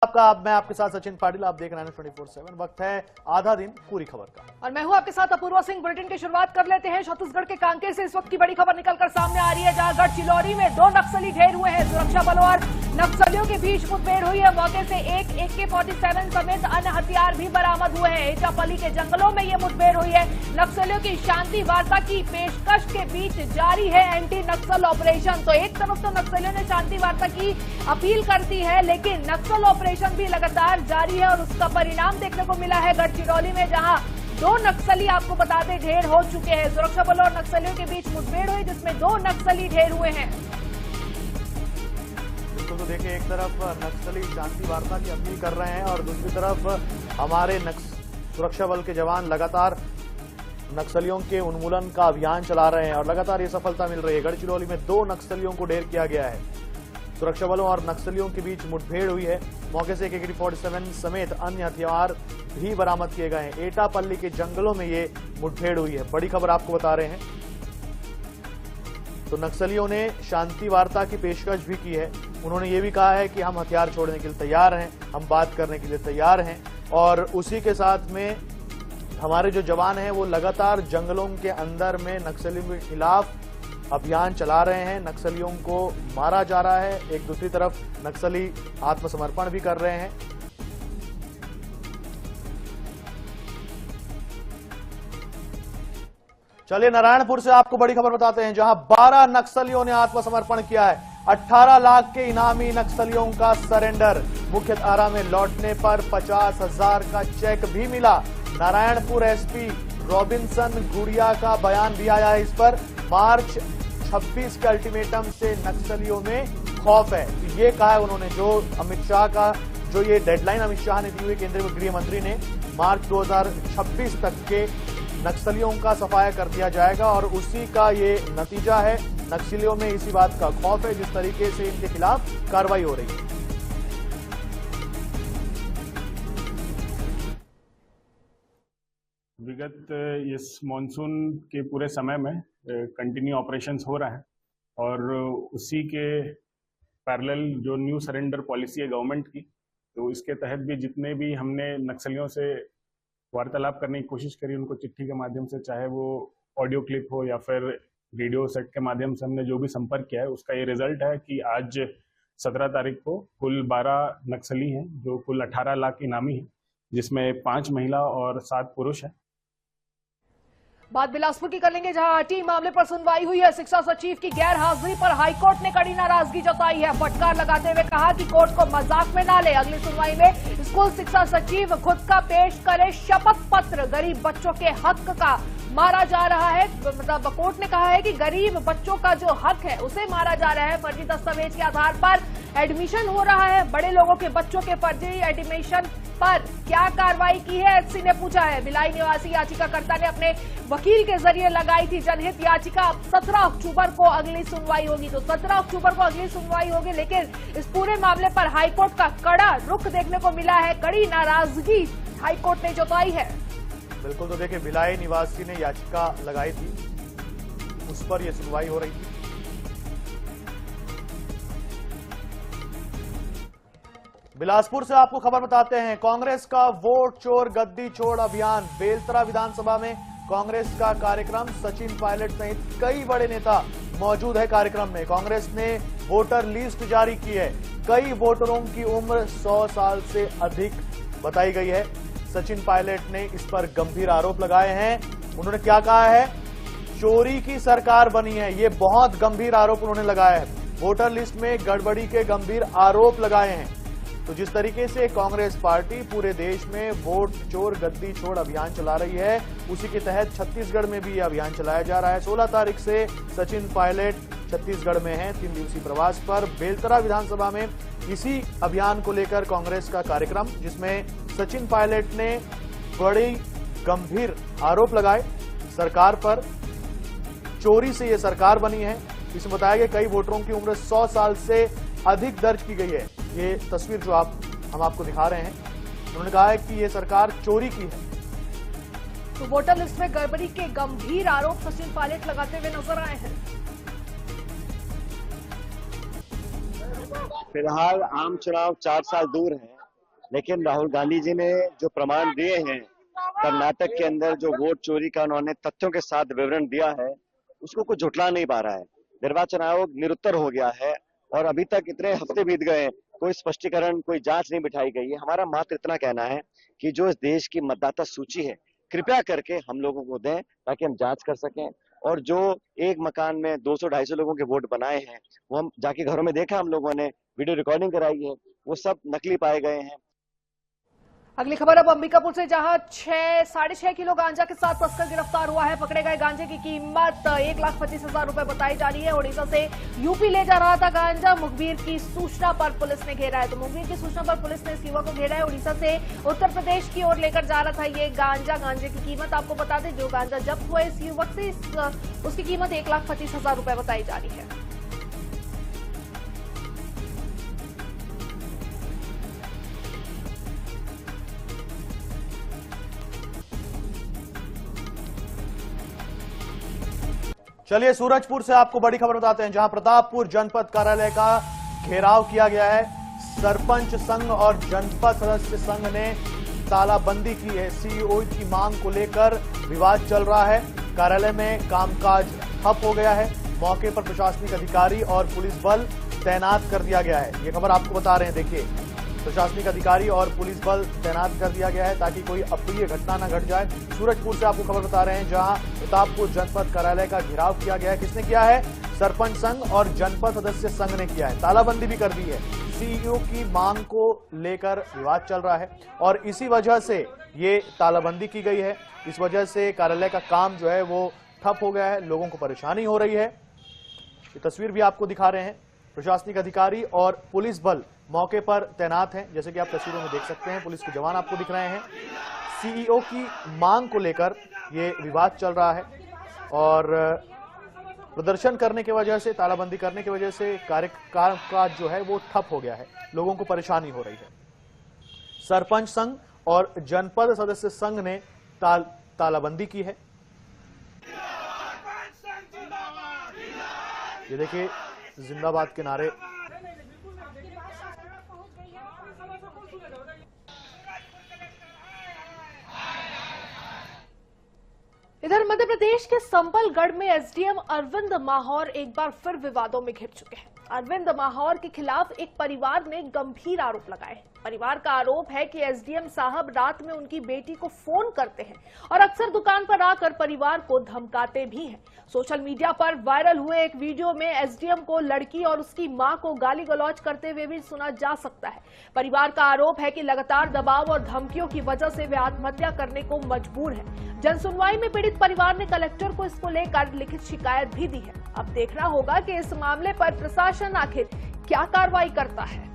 आपका। अब मैं आपके साथ सचिन पाटिल, आप देख रहे हैं 24/7। वक्त है आधा दिन पूरी खबर का, और मैं हूं आपके साथ अपूर्वा सिंह। बुलेटिन की शुरुआत कर लेते हैं छत्तीसगढ़ के कांकेर से। इस वक्त की बड़ी खबर निकलकर सामने आ रही है, जहां गढ़चिरौली में 2 नक्सली ढेर हुए हैं। सुरक्षा बलों और नक्सलियों के बीच मुठभेड़ हुई है। मौके से एक AK-47 समेत अन्य हथियार भी बरामद हुए हैं। एटापल्ली के जंगलों में ये मुठभेड़ हुई है। नक्सलियों की शांति वार्ता की पेशकश के बीच जारी है एंटी नक्सल ऑपरेशन। तो एक तरफ तो नक्सलियों ने शांति वार्ता की अपील कर दी है, लेकिन नक्सल ऑपरेशन भी लगातार जारी है और उसका परिणाम देखने को मिला है गढ़चिरौली में, जहां 2 नक्सली आपको बता दें ढेर हो चुके हैं। सुरक्षा बलों और नक्सलियों के बीच मुठभेड़ हुई, जिसमें 2 नक्सली ढेर हुए हैं। तो देखिए, एक तरफ नक्सली शांति वार्ता की अपील कर रहे हैं और दूसरी तरफ हमारे सुरक्षा बल के जवान लगातार नक्सलियों के उन्मूलन का अभियान चला रहे हैं और लगातार ये सफलता मिल रही है। गढ़चिरौली में 2 नक्सलियों को ढेर किया गया है। सुरक्षा बलों और नक्सलियों के बीच मुठभेड़ हुई है। मौके से एक AK-47 समेत अन्य हथियार भी बरामद किए गए हैं। एटापल्ली के जंगलों में ये मुठभेड़ हुई है। बड़ी खबर आपको बता रहे हैं। तो नक्सलियों ने शांति वार्ता की पेशकश भी की है। उन्होंने ये भी कहा है कि हम हथियार छोड़ने के लिए तैयार हैं, हम बात करने के लिए तैयार हैं। और उसी के साथ में हमारे जो जवान हैं वो लगातार जंगलों के अंदर में नक्सलियों के खिलाफ अभियान चला रहे हैं। नक्सलियों को मारा जा रहा है। एक दूसरी तरफ नक्सली आत्मसमर्पण भी कर रहे हैं। चलिए नारायणपुर से आपको बड़ी खबर बताते हैं, जहां 12 नक्सलियों ने आत्मसमर्पण किया है। 18 लाख के इनामी नक्सलियों का सरेंडर। मुख्य धारा में लौटने पर 50,000 का चेक भी मिला। नारायणपुर SP रॉबिन्सन गुड़िया का बयान भी आया है इस पर। मार्च 26 के अल्टीमेटम से नक्सलियों में खौफ है, ये कहा है उन्होंने। जो अमित शाह का जो ये डेडलाइन अमित शाह ने दी हुई, केंद्रीय गृह मंत्री ने, मार्च 2026 तक के नक्सलियों का सफाया कर दिया जाएगा और उसी का ये नतीजा है। नक्सलियों में इसी बात का खौफ है, जिस तरीके से इनके खिलाफ कार्रवाई हो रही है। विगत इस मॉनसून के पूरे समय में कंटिन्यू ऑपरेशंस हो रहा है और उसी के पैरेलल जो न्यू सरेंडर पॉलिसी है गवर्नमेंट की, तो इसके तहत भी जितने भी हमने नक्सलियों से वार्तालाप करने की कोशिश करी, उनको चिट्ठी के माध्यम से, चाहे वो ऑडियो क्लिप हो या फिर रेडियो सेट के माध्यम से हमने जो भी संपर्क किया है, उसका ये रिजल्ट है कि आज 17 तारीख को कुल 12 नक्सली हैं, जो कुल 18 लाख इनामी हैं, जिसमें 5 महिला और 7 पुरुष हैं। बात बिलासपुर की कर लेंगे, जहां आरटीई मामले पर सुनवाई हुई है। शिक्षा सचिव की गैर हाजिरी पर हाईकोर्ट ने कड़ी नाराजगी जताई है। फटकार लगाते हुए कहा कि कोर्ट को मजाक में ना ले। अगली सुनवाई में स्कूल शिक्षा सचिव खुद का पेश करे शपथ पत्र। गरीब बच्चों के हक का मारा जा रहा है, मतलब कोर्ट ने कहा है कि गरीब बच्चों का जो हक है उसे मारा जा रहा है। फर्जी दस्तावेज के आधार पर एडमिशन हो रहा है। बड़े लोगों के बच्चों के फर्जी एडमिशन पर क्या कार्रवाई की है, SC ने पूछा है। भिलाई निवासी याचिकाकर्ता ने अपने वकील के जरिए लगाई थी जनहित याचिका। 17 अक्टूबर को अगली सुनवाई होगी। तो 17 अक्टूबर को अगली सुनवाई होगी, लेकिन इस पूरे मामले पर हाईकोर्ट का कड़ा रुख देखने को मिला है। कड़ी नाराजगी हाईकोर्ट ने जताई है। बिल्कुल, तो देखिए, भिलाई निवासी ने याचिका लगाई थी, उस पर यह सुनवाई हो रही थी। बिलासपुर से आपको खबर बताते हैं, कांग्रेस का वोट चोर गद्दी छोड़ अभियान। बेलतरा विधानसभा में कांग्रेस का कार्यक्रम। सचिन पायलट सहित कई बड़े नेता मौजूद है कार्यक्रम में। कांग्रेस ने वोटर लिस्ट जारी की है। कई वोटरों की उम्र 100 साल से अधिक बताई गई है। सचिन पायलट ने इस पर गंभीर आरोप लगाए हैं। उन्होंने क्या कहा है, चोरी की सरकार बनी है, ये बहुत गंभीर आरोप उन्होंने लगाया है। वोटर लिस्ट में गड़बड़ी के गंभीर आरोप लगाए हैं। तो जिस तरीके से कांग्रेस पार्टी पूरे देश में वोट चोर गद्दी छोड़ अभियान चला रही है, उसी के तहत छत्तीसगढ़ में भी यह अभियान चलाया जा रहा है। 16 तारीख से सचिन पायलट छत्तीसगढ़ में हैं 3 दिवसीय प्रवास पर। बेलतरा विधानसभा में इसी अभियान को लेकर कांग्रेस का कार्यक्रम, जिसमें सचिन पायलट ने बड़ी गंभीर आरोप लगाए सरकार पर। चोरी से यह सरकार बनी है। इसमें बताया गया कई वोटरों की उम्र 100 साल से अधिक दर्ज की गई है। ये तस्वीर जो हम आपको दिखा रहे हैं, उन्होंने कहा है कि ये सरकार चोरी की है। तो वोटर लिस्ट में गड़बड़ी के गंभीर आरोप सचिन पायलट लगाते हुए नजर आए हैं। फिलहाल आम चुनाव 4 साल दूर है लेकिन राहुल गांधी जी ने जो प्रमाण दिए हैं कर्नाटक के अंदर, जो वोट चोरी का उन्होंने तथ्यों के साथ विवरण दिया है, उसको कोई झुठला नहीं पा रहा है। निर्वाचन आयोग निरुत्तर हो गया है और अभी तक इतने हफ्ते बीत गए, कोई स्पष्टीकरण, कोई जांच नहीं बिठाई गई है। हमारा मात्र इतना कहना है कि जो इस देश की मतदाता सूची है, कृपया करके हम लोगों को दें ताकि हम जांच कर सकें। और जो एक मकान में 200-250 लोगों के वोट बनाए हैं, वो हम जाके घरों में देखा, हम लोगों ने वीडियो रिकॉर्डिंग कराई है, वो सब नकली पाए गए हैं। अगली खबर अब अंबिकापुर से, जहां 6.5 किलो गांजा के साथ तस्कर गिरफ्तार हुआ है। पकड़े गए गांजे की कीमत 1,25,000 रुपए बताई जा रही है। उड़ीसा से यूपी ले जा रहा था गांजा। मुखबिर की सूचना पर पुलिस ने घेरा है, तो मुखबिर की सूचना पर पुलिस ने इस युवक को घेरा है। उड़ीसा से उत्तर प्रदेश की ओर लेकर जा रहा था ये गांजा। गांजे की कीमत आपको बता दें, जो गांजा जब्त हुआ इस युवक से, उसकी कीमत 1,25,000 रुपए बताई जा रही है। चलिए सूरजपुर से आपको बड़ी खबर बताते हैं, जहां प्रतापपुर जनपद कार्यालय का घेराव किया गया है। सरपंच संघ और जनपद सदस्य संघ ने तालाबंदी की है। सीईओ की मांग को लेकर विवाद चल रहा है। कार्यालय में कामकाज ठप हो गया है। मौके पर प्रशासनिक अधिकारी और पुलिस बल तैनात कर दिया गया है। ये खबर आपको बता रहे हैं, देखिए, प्रशासनिक अधिकारी और पुलिस बल तैनात कर दिया गया है ताकि कोई अप्रिय घटना न घट जाए। सूरजपुर से आपको खबर बता रहे हैं, जहां प्रतापपुर जनपद कार्यालय का घेराव किया गया है। किसने किया है? सरपंच संघ और जनपद सदस्य संघ ने किया है। तालाबंदी भी कर दी है। सीईओ की मांग को लेकर विवाद चल रहा है और इसी वजह से ये तालाबंदी की गई है। इस वजह से कार्यालय का काम जो है वो ठप हो गया है। लोगों को परेशानी हो रही है। ये तस्वीर भी आपको दिखा रहे हैं। प्रशासनिक अधिकारी और पुलिस बल मौके पर तैनात हैं, जैसे कि आप तस्वीरों में देख सकते हैं। पुलिस के जवान आपको दिख रहे हैं। सीईओ की मांग को लेकर ये विवाद चल रहा है और प्रदर्शन करने की वजह से, तालाबंदी करने की वजह से कामकाज जो है वो ठप हो गया है। लोगों को परेशानी हो रही है। सरपंच संघ और जनपद सदस्य संघ ने तालाबंदी की है। ये देखिए, जिंदाबाद के नारे। इधर मध्य प्रदेश के संबलगढ़ में एसडीएम अरविंद माहौर एक बार फिर विवादों में घिर चुके हैं। अरविंद माहौर के खिलाफ एक परिवार ने गंभीर आरोप लगाए हैं। परिवार का आरोप है कि एसडीएम साहब रात में उनकी बेटी को फोन करते हैं और अक्सर दुकान पर आकर परिवार को धमकाते भी हैं। सोशल मीडिया पर वायरल हुए एक वीडियो में एसडीएम को लड़की और उसकी मां को गाली गलौज करते हुए भी सुना जा सकता है। परिवार का आरोप है कि लगातार दबाव और धमकियों की वजह से वे आत्महत्या करने को मजबूर हैं। जनसुनवाई में पीड़ित परिवार ने कलेक्टर को इसको लेकर लिखित शिकायत भी दी है। अब देखना होगा कि इस मामले पर प्रशासन आखिर क्या कार्रवाई करता है।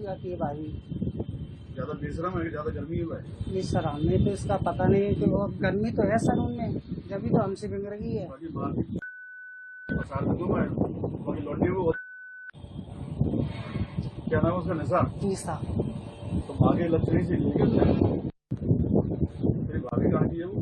आती है भाभी, ज्यादा बेशरम है, ज्यादा गर्मी हुआ है। बेशरम में तो इसका पता नहीं कि वो गर्मी तो है सर उनमें, जब तो हमसे बिगड़ रही है। क्या नाम है उसका? निशा। तीसरा तो आगे लक्ष्मी से लेकर मेरी भाभी कहाँ की है वो?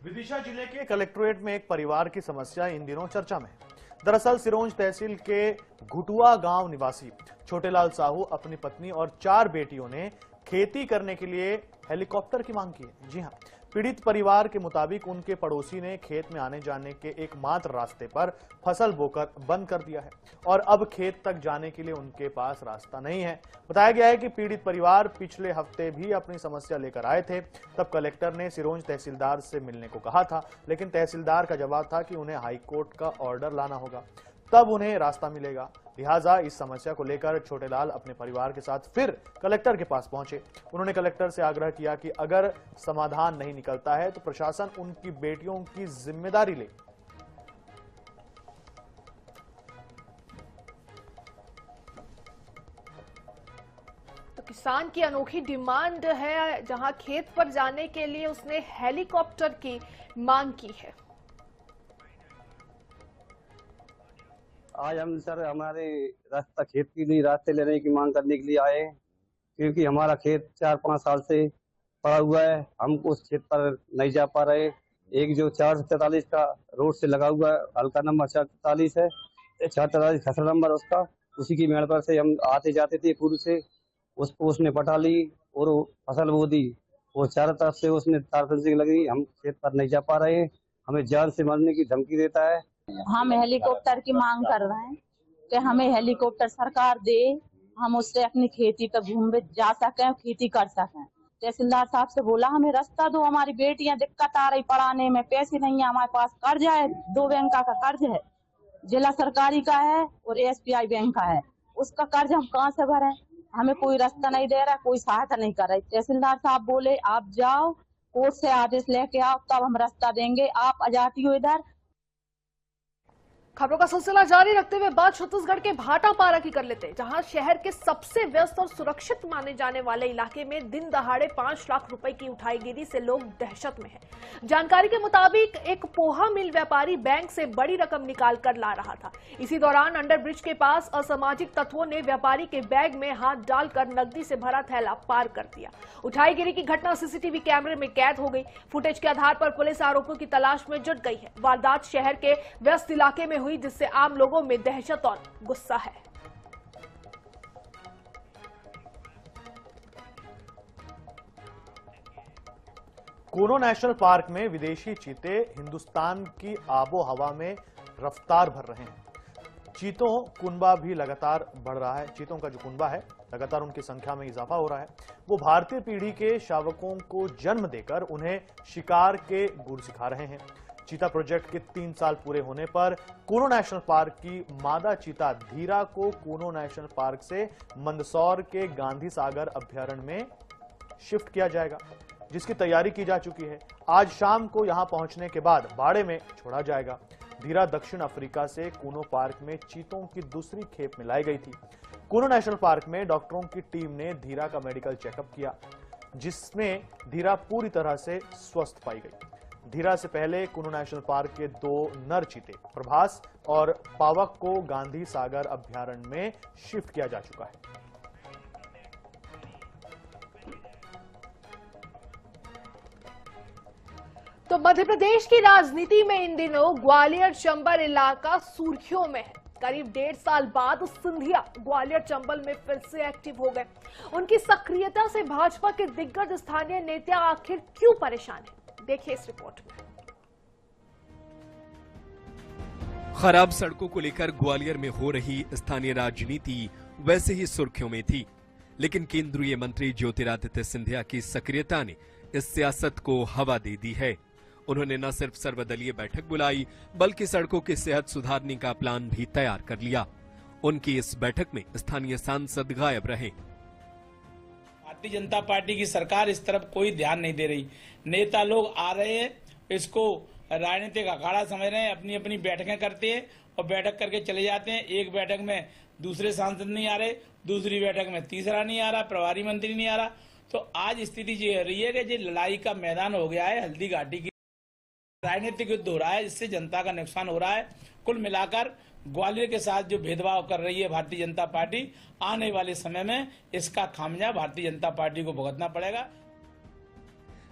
विदिशा जिले के कलेक्ट्रेट में एक परिवार की समस्या इन दिनों चर्चा में है। दरअसल सिरोंज तहसील के घुटुआ गांव निवासी छोटेलाल साहू अपनी पत्नी और 4 बेटियों ने खेती करने के लिए हेलीकॉप्टर की मांग की है। जी हां, पीड़ित परिवार के मुताबिक उनके पड़ोसी ने खेत में आने जाने के एकमात्र रास्ते पर फसल बोकर बंद कर दिया है और अब खेत तक जाने के लिए उनके पास रास्ता नहीं है। बताया गया है कि पीड़ित परिवार पिछले हफ्ते भी अपनी समस्या लेकर आए थे। तब कलेक्टर ने सिरोंज तहसीलदार से मिलने को कहा था, लेकिन तहसीलदार का जवाब था कि उन्हें हाईकोर्ट का ऑर्डर लाना होगा, तब उन्हें रास्ता मिलेगा। लिहाजा इस समस्या को लेकर छोटेलाल अपने परिवार के साथ फिर कलेक्टर के पास पहुंचे। उन्होंने कलेक्टर से आग्रह किया कि अगर समाधान नहीं निकलता है तो प्रशासन उनकी बेटियों की जिम्मेदारी ले। तो किसान की अनोखी डिमांड है, जहां खेत पर जाने के लिए उसने हेलीकॉप्टर की मांग की है। आज हम सर हमारे रास्ता खेत के लिए रास्ते लेने की मांग करने के लिए आए हैं, क्योंकि हमारा खेत 4-5 साल से पड़ा हुआ है। हम उस खेत पर नहीं जा पा रहे। एक जो 443 का रोड से लगा हुआ है, हल्का नंबर 443 है, 443 खसरा नंबर उसका, उसी की मेड़ पर से हम आते जाते थे पूर्व से, उसको उसने पटा ली और फसल बो दी। वो चारों तरफ से उसने तार फेंसिंग लगी, हम खेत पर नहीं जा पा रहे हैं, हमें जान से मरने की धमकी देता है। हम हेलीकॉप्टर की मांग कर रहे हैं कि हमें हेलीकॉप्टर सरकार दे, हम उससे अपनी खेती पर घूम जा सकें, खेती कर सकें। तहसीलदार साहब से बोला हमें रास्ता दो, हमारी बेटियां दिक्कत आ रही पढ़ाने में, पैसे नहीं है हमारे पास, कर्ज है, 2 बैंक का कर्ज है, जिला सरकारी का है और SBI बैंक का है, उसका कर्ज हम कहाँ से भरें? हमें कोई रास्ता नहीं दे रहा, कोई सहायता नहीं कर रही। तहसीलदार साहब बोले आप जाओ कोर्ट से आदेश लेके आओ तब हम रास्ता देंगे, आप आ जाती हो इधर। खबरों का सिलसिला जारी रखते हुए बात छत्तीसगढ़ के भाटापारा की कर लेते हैं, जहां शहर के सबसे व्यस्त और सुरक्षित माने जाने वाले इलाके में दिन दहाड़े 5 लाख रुपए की उठाईगिरी से लोग दहशत में हैं। जानकारी के मुताबिक एक पोहा मिल व्यापारी बैंक से बड़ी रकम निकाल कर ला रहा था। इसी दौरान अंडरब्रिज के पास असामाजिक तत्वों ने व्यापारी के बैग में हाथ डालकर नकदी से भरा थैला पार कर दिया। उठाईगिरी की घटना CCTV कैमरे में कैद हो गई। फुटेज के आधार पर पुलिस आरोपियों की तलाश में जुट गई है। वारदात शहर के व्यस्त इलाके में हुई, जिससे आम लोगों में दहशत और गुस्सा है। कूनो नेशनल पार्क में विदेशी चीते हिंदुस्तान की आबो हवा में रफ्तार भर रहे हैं। चीतों कुनबा भी लगातार बढ़ रहा है। चीतों का जो कुनबा है लगातार उनकी संख्या में इजाफा हो रहा है। वो भारतीय पीढ़ी के शावकों को जन्म देकर उन्हें शिकार के गुर सिखा रहे हैं। चीता प्रोजेक्ट के 3 साल पूरे होने पर कूनो नेशनल पार्क की मादा चीता धीरा को कूनो नेशनल पार्क से मंदसौर के गांधी सागर अभ्यारण्य में शिफ्ट किया जाएगा, जिसकी तैयारी की जा चुकी है। आज शाम को यहां पहुंचने के बाद बाड़े में छोड़ा जाएगा। धीरा दक्षिण अफ्रीका से कूनो पार्क में चीतों की दूसरी खेप में लाई गई थी। कूनो नेशनल पार्क में डॉक्टरों की टीम ने धीरा का मेडिकल चेकअप किया, जिसमें धीरा पूरी तरह से स्वस्थ पाई गई। धीरा से पहले कूनो नेशनल पार्क के 2 नर चीते प्रभास और पावक को गांधी सागर अभ्यारण्य में शिफ्ट किया जा चुका है। तो मध्य प्रदेश की राजनीति में इन दिनों ग्वालियर चंबल इलाका सुर्खियों में है। करीब 1.5 साल बाद सिंधिया ग्वालियर चंबल में फिर से एक्टिव हो गए। उनकी सक्रियता से भाजपा के दिग्गज स्थानीय नेता आखिर क्यों परेशान हैं? देखिए इस रिपोर्ट में। खराब सड़कों को लेकर ग्वालियर में हो रही स्थानीय राजनीति वैसे ही सुर्खियों में थी, लेकिन केंद्रीय मंत्री ज्योतिरादित्य सिंधिया की सक्रियता ने इस सियासत को हवा दे दी है। उन्होंने न सिर्फ सर्वदलीय बैठक बुलाई, बल्कि सड़कों की सेहत सुधारने का प्लान भी तैयार कर लिया। उनकी इस बैठक में स्थानीय सांसद गायब रहे। भारतीय जनता पार्टी की सरकार इस तरफ कोई ध्यान नहीं दे रही। नेता लोग आ रहे हैं, इसको राजनीतिक अखाड़ा समझ रहे हैं, अपनी अपनी बैठकें करते हैं और बैठक करके चले जाते हैं। एक बैठक में दूसरे सांसद नहीं आ रहे, दूसरी बैठक में तीसरा नहीं आ रहा, प्रभारी मंत्री नहीं आ रहा। तो आज स्थिति ये हो रही है कि ये लड़ाई का मैदान हो गया है, हल्दी घाटी की राजनीतिक युद्ध हो रहा है, जिससे जनता का नुकसान हो रहा है। कुल मिलाकर ग्वालियर के साथ जो भेदभाव कर रही है भारतीय जनता पार्टी, आने वाले समय में इसका खामियाजा भारतीय जनता पार्टी को भुगतना पड़ेगा।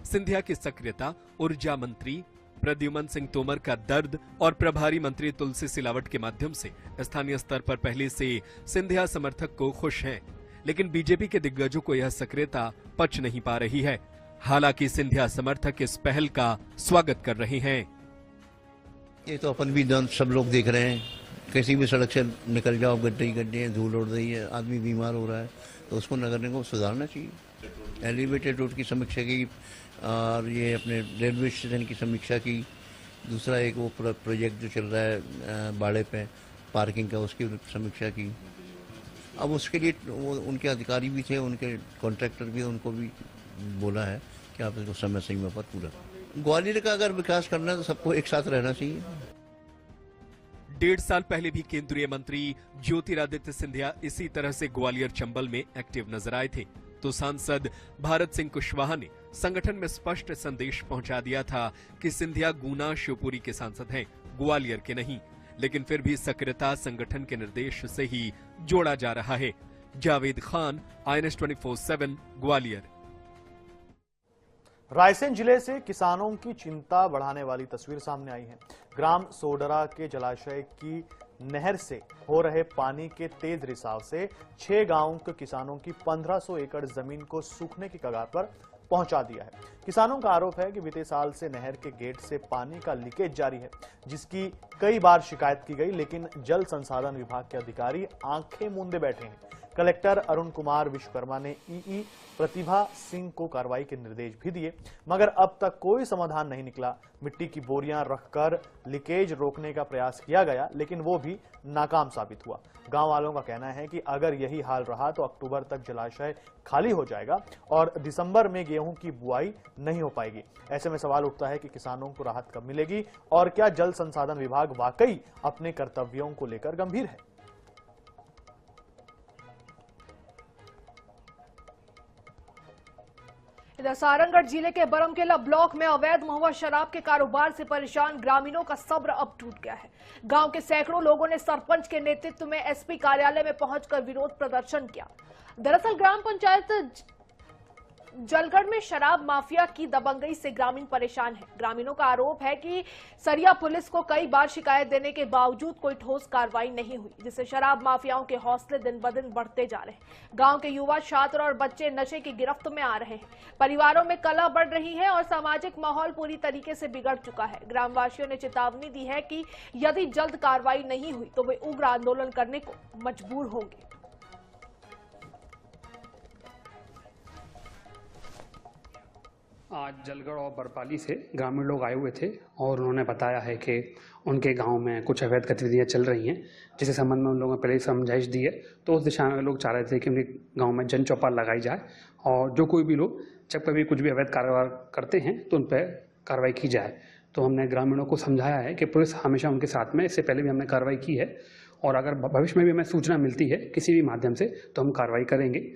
सिंधिया की सक्रियता, ऊर्जा मंत्री प्रद्युमन सिंह तोमर का दर्द और प्रभारी मंत्री तुलसी सिलावट के माध्यम से स्थानीय स्तर पर पहले से सिंधिया समर्थक को खुश हैं, लेकिन बीजेपी के दिग्गजों को यह सक्रियता पच नहीं पा रही है। हालांकि सिंधिया समर्थक इस पहल का स्वागत कर रहे हैं। ये तो अपन भी सब लोग देख रहे हैं, किसी भी सड़क से निकल जाओ, गड्ढे ही गड्ढे हैं, धूल उड़ रही है, आदमी बीमार हो रहा है, तो उसको नगर निगम को सुधारना चाहिए। एलिवेटेड रोड की समीक्षा की और ये अपने रेलवे स्टेशन की समीक्षा की। दूसरा एक वो प्रोजेक्ट जो चल रहा है बाड़े पे पार्किंग का, उसकी समीक्षा की। अब उसके लिए वो उनके अधिकारी भी थे, उनके कॉन्ट्रैक्टर भी, उनको भी बोला है कि आप इसको समय सीमा पर पूरा। ग्वालियर का अगर विकास करना है तो सबको एक साथ रहना चाहिए। 1.5 साल पहले भी केंद्रीय मंत्री ज्योतिरादित्य सिंधिया इसी तरह से ग्वालियर चंबल में एक्टिव नजर आए थे, तो सांसद भारत सिंह कुशवाहा ने संगठन में स्पष्ट संदेश पहुंचा दिया था कि सिंधिया गुना शिवपुरी के सांसद हैं, ग्वालियर के नहीं। लेकिन फिर भी सक्रियता संगठन के निर्देश से ही जोड़ा जा रहा है। जावेद खान, INS 24/7 ग्वालियर। रायसेन जिले से किसानों की चिंता बढ़ाने वाली तस्वीर सामने आई है। ग्राम सोडरा के जलाशय की नहर से हो रहे पानी के तेज रिसाव से 6 गांवों के किसानों की 1500 एकड़ जमीन को सूखने की कगार पर पहुंचा दिया है। किसानों का आरोप है कि बीते साल से नहर के गेट से पानी का लीकेज जारी है, जिसकी कई बार शिकायत की गई, लेकिन जल संसाधन विभाग के अधिकारी आंखें मूंदे बैठे हैं। कलेक्टर अरुण कुमार विश्वकर्मा ने ईई प्रतिभा सिंह को कार्रवाई के निर्देश भी दिए, मगर अब तक कोई समाधान नहीं निकला। मिट्टी की बोरियां रखकर लीकेज रोकने का प्रयास किया गया, लेकिन वो भी नाकाम साबित हुआ। गांव वालों का कहना है कि अगर यही हाल रहा तो अक्टूबर तक जलाशय खाली हो जाएगा और दिसंबर में गेहूं की बुआई नहीं हो पाएगी। ऐसे में सवाल उठता है कि किसानों को राहत कब मिलेगी और क्या जल संसाधन विभाग वाकई अपने कर्तव्यों को लेकर गंभीर है। इधर सारंगगढ़ जिले के बरमकेला ब्लॉक में अवैध महुआ शराब के कारोबार से परेशान ग्रामीणों का सब्र अब टूट गया है। गांव के सैकड़ों लोगों ने सरपंच के नेतृत्व में एसपी कार्यालय में पहुंचकर विरोध प्रदर्शन किया। दरअसल ग्राम पंचायत जलगढ़ में शराब माफिया की दबंगई से ग्रामीण परेशान है। ग्रामीणों का आरोप है कि सरिया पुलिस को कई बार शिकायत देने के बावजूद कोई ठोस कार्रवाई नहीं हुई, जिससे शराब माफियाओं के हौसले दिन ब दिन बढ़ते जा रहे हैं। गांव के युवा, छात्र और बच्चे नशे की गिरफ्त में आ रहे हैं। परिवारों में कलह बढ़ रही है और सामाजिक माहौल पूरी तरीके से बिगड़ चुका है। ग्रामवासियों ने चेतावनी दी है कि यदि जल्द कार्रवाई नहीं हुई तो वे उग्र आंदोलन करने को मजबूर होंगे। आज जलगढ़ और बरपाली से ग्रामीण लोग आए हुए थे और उन्होंने बताया है कि उनके गांव में कुछ अवैध गतिविधियां चल रही हैं, जिसके संबंध में उन लोगों ने पहले समझाइश दी है। तो उस दिशा में लोग चाह रहे थे कि उनके गांव में जन चौपाल लगाई जाए और जो कोई भी लोग जब कभी कुछ भी अवैध कारोबार करते हैं तो उन पर कार्रवाई की जाए। तो हमने ग्रामीणों को समझाया है कि पुलिस हमेशा उनके साथ में, इससे पहले भी हमने कार्रवाई की है और अगर भविष्य में भी हमें सूचना मिलती है किसी भी माध्यम से तो हम कार्रवाई करेंगे।